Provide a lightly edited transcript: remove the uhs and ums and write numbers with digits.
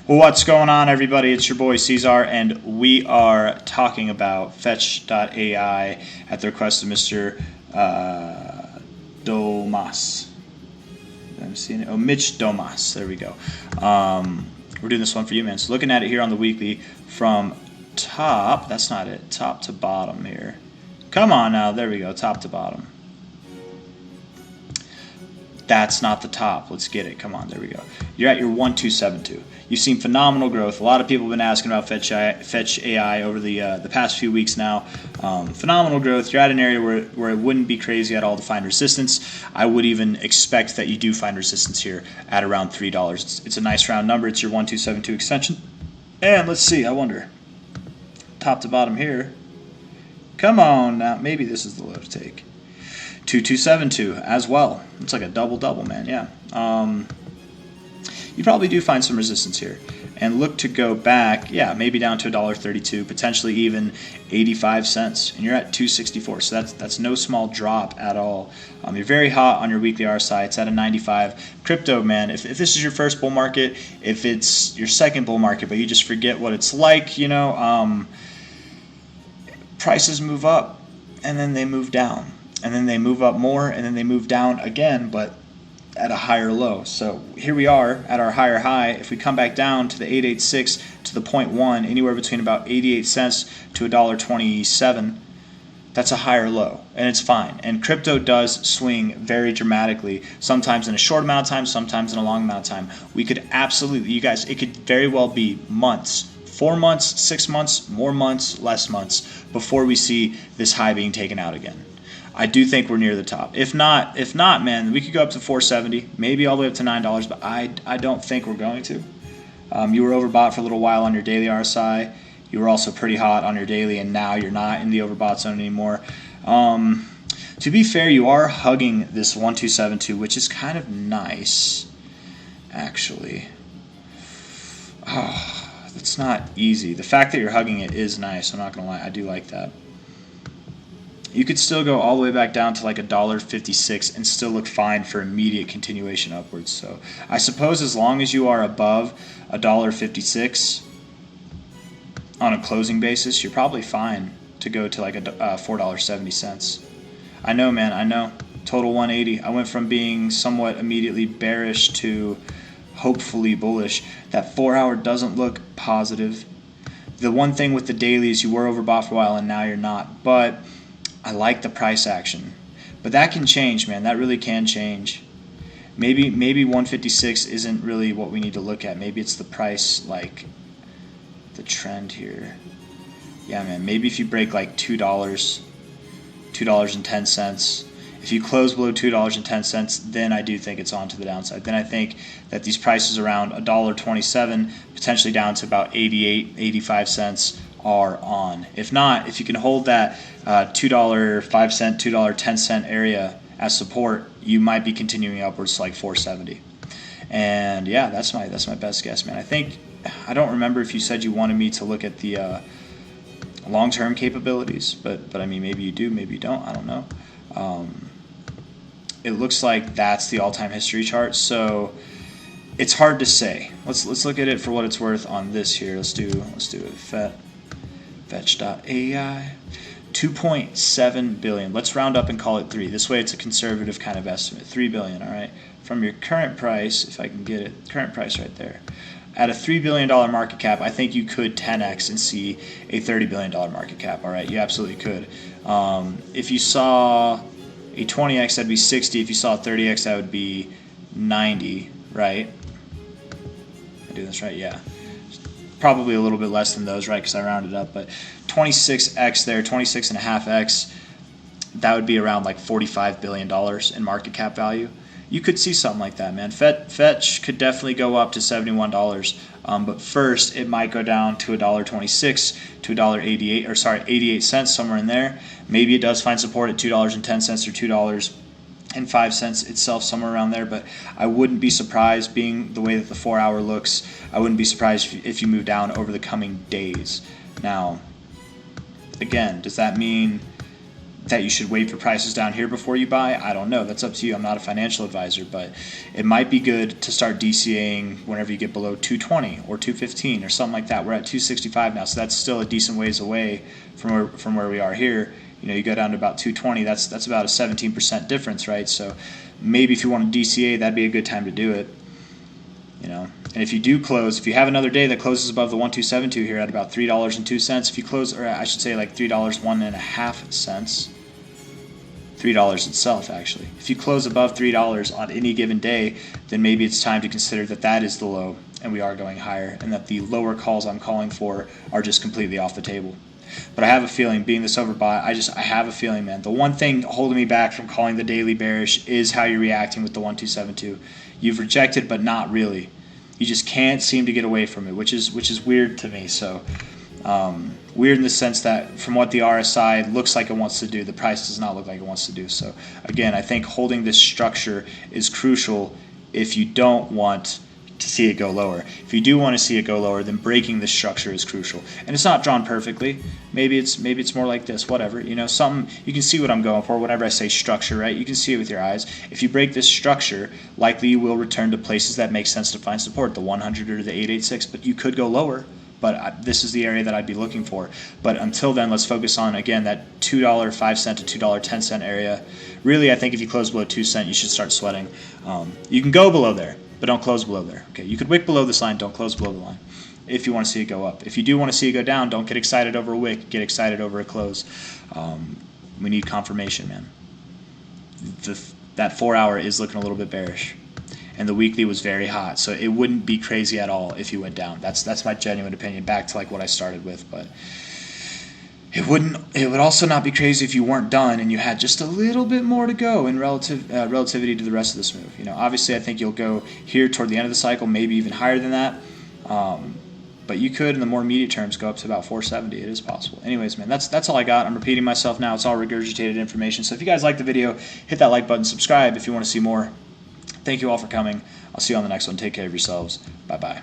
What's going on, everybody? It's your boy C-Zar, and we are talking about FETCH.AI at the request of Mr. Domas. I'm seeing it. Oh, Mitch Domas. There we go. We're doing this one for you, man. So looking at it here on the weekly from top, that's not it, top to bottom here. Come on now, there we go, top to bottom. That's not the top. Let's get it. Come on, there we go. You're at your 1272. You've seen phenomenal growth. A lot of people have been asking about FETCH.AI over the past few weeks now. Phenomenal growth. You're at an area where it wouldn't be crazy at all to find resistance. I would even expect that you do find resistance here at around $3. It's a nice round number. It's your 1272 extension. And let's see. I wonder. Top to bottom here. Come on now. Maybe this is the low to take. 2272 as well. It's like a double-double, man. Yeah. You probably do find some resistance here. And look to go back, yeah, maybe down to $1.32, potentially even 85 cents. And you're at 264. So that's no small drop at all. You're very hot on your weekly RSI. It's at a 95. Crypto, man, if this is your first bull market, if it's your second bull market, but you just forget what it's like, you know, prices move up and then they move down. And then they move up more, and then they move down again, but at a higher low. So here we are at our higher high. If we come back down to the 886 to the 0.1, anywhere between about 88 cents to $1.27, that's a higher low, and it's fine. And crypto does swing very dramatically, sometimes in a short amount of time, sometimes in a long amount of time. We could absolutely, you guys, it could very well be months, 4 months, 6 months, more months, less months, before we see this high being taken out again. I do think we're near the top. If not, man, we could go up to 470, maybe all the way up to $9, but I don't think we're going to. You were overbought for a little while on your daily RSI. You were also pretty hot on your daily, and now you're not in the overbought zone anymore. To be fair, you are hugging this 1272, which is kind of nice, actually. Oh, that's not easy. The fact that you're hugging it is nice. I'm not going to lie. I do like that. You could still go all the way back down to like $1.56 and still look fine for immediate continuation upwards. So I suppose as long as you are above $1.56 on a closing basis, you're probably fine to go to like $4.70. I know, man, I know. Total 180. I went from being somewhat immediately bearish to hopefully bullish. That 4-hour doesn't look positive. The one thing with the daily is you were overbought for a while and now you're not. But I like the price action, but that can change, man. That really can change. Maybe 156 isn't really what we need to look at. Maybe it's the price, like the trend here. Yeah, man. Maybe if you break like $2.10. If you close below $2.10, then I do think it's on to the downside. Then I think that these prices around $1.27, potentially down to about 88, 85 cents are on. If not, if you can hold that $2.05, $2.10 area as support, you might be continuing upwards to like 470. And yeah, that's my best guess, man. I don't remember if you said you wanted me to look at the long-term capabilities, but I mean, maybe you do, maybe you don't. I don't know. It looks like that's the all-time history chart, so it's hard to say. Let's look at it for what it's worth on this here. Let's do it. FETCH.AI, 2.7 billion. Let's round up and call it 3. This way it's a conservative kind of estimate. 3 billion, all right? From your current price, if I can get it, current price right there. At a $3 billion market cap, I think you could 10x and see a $30 billion market cap, all right? You absolutely could. If you saw a 20x, that'd be 60. If you saw a 30x, that would be 90, right? Am I doing this right? Yeah. Probably a little bit less than those, right, because I rounded up, but 26x there, 26.5x, that would be around like $45 billion in market cap value. You could see something like that, man. Fetch could definitely go up to $71, but first it might go down to $1.26 to $1.88, or sorry, 88 cents, somewhere in there. Maybe it does find support at $2.10 or $2.05 itself, somewhere around there, but I wouldn't be surprised, being the way that the 4-hour looks, I wouldn't be surprised if you move down over the coming days. Now, again, does that mean that you should wait for prices down here before you buy, I don't know. That's up to you. I'm not a financial advisor, but it might be good to start DCAing whenever you get below 220 or 215 or something like that. We're at 265 now, so that's still a decent ways away from where we are here. You go down to about 220. That's about a 17% difference, right? So maybe if you want to DCA, that'd be a good time to do it. And if you do close, if you have another day that closes above the 1272 here at about $3.02, if you close, or I should say like $3.01.5. $3 itself, actually. If you close above $3 on any given day, then maybe it's time to consider that is the low and we are going higher, and that the lower calls I'm calling for are just completely off the table. But I have a feeling, being this overbought, I have a feeling, man. The one thing holding me back from calling the daily bearish is how you're reacting with the 1272. You've rejected, but not really. You just can't seem to get away from it, which is weird to me. So weird in the sense that from what the RSI looks like it wants to do, the price does not look like it wants to do. So again, I think holding this structure is crucial if you don't want to see it go lower. If you do want to see it go lower, then breaking this structure is crucial. And it's not drawn perfectly. Maybe it's more like this, whatever. Something, you can see what I'm going for whenever I say structure, right? You can see it with your eyes. If you break this structure, likely you will return to places that make sense to find support, the 100 or the 886, but you could go lower. But this is the area that I'd be looking for. But until then, let's focus on, again, that $2.05 to $2.10 area. Really, I think if you close below 2 cents, you should start sweating. You can go below there, but don't close below there. Okay, you could wick below this line, don't close below the line if you want to see it go up. If you do want to see it go down, don't get excited over a wick, get excited over a close. We need confirmation, man. That 4 hour is looking a little bit bearish. And the weekly was very hot, so it wouldn't be crazy at all if you went down. That's my genuine opinion, back to like what I started with. But it would also not be crazy if you weren't done and you had just a little bit more to go in relativity to the rest of this move. Obviously I think you'll go here toward the end of the cycle, maybe even higher than that. But you could, in the more immediate terms, go up to about 470. It is possible. Anyways, man, that's all I got. I'm repeating myself now. It's all regurgitated information. So if you guys like the video, hit that like button, subscribe if you want to see more. Thank you all for coming. I'll see you on the next one. Take care of yourselves. Bye-bye.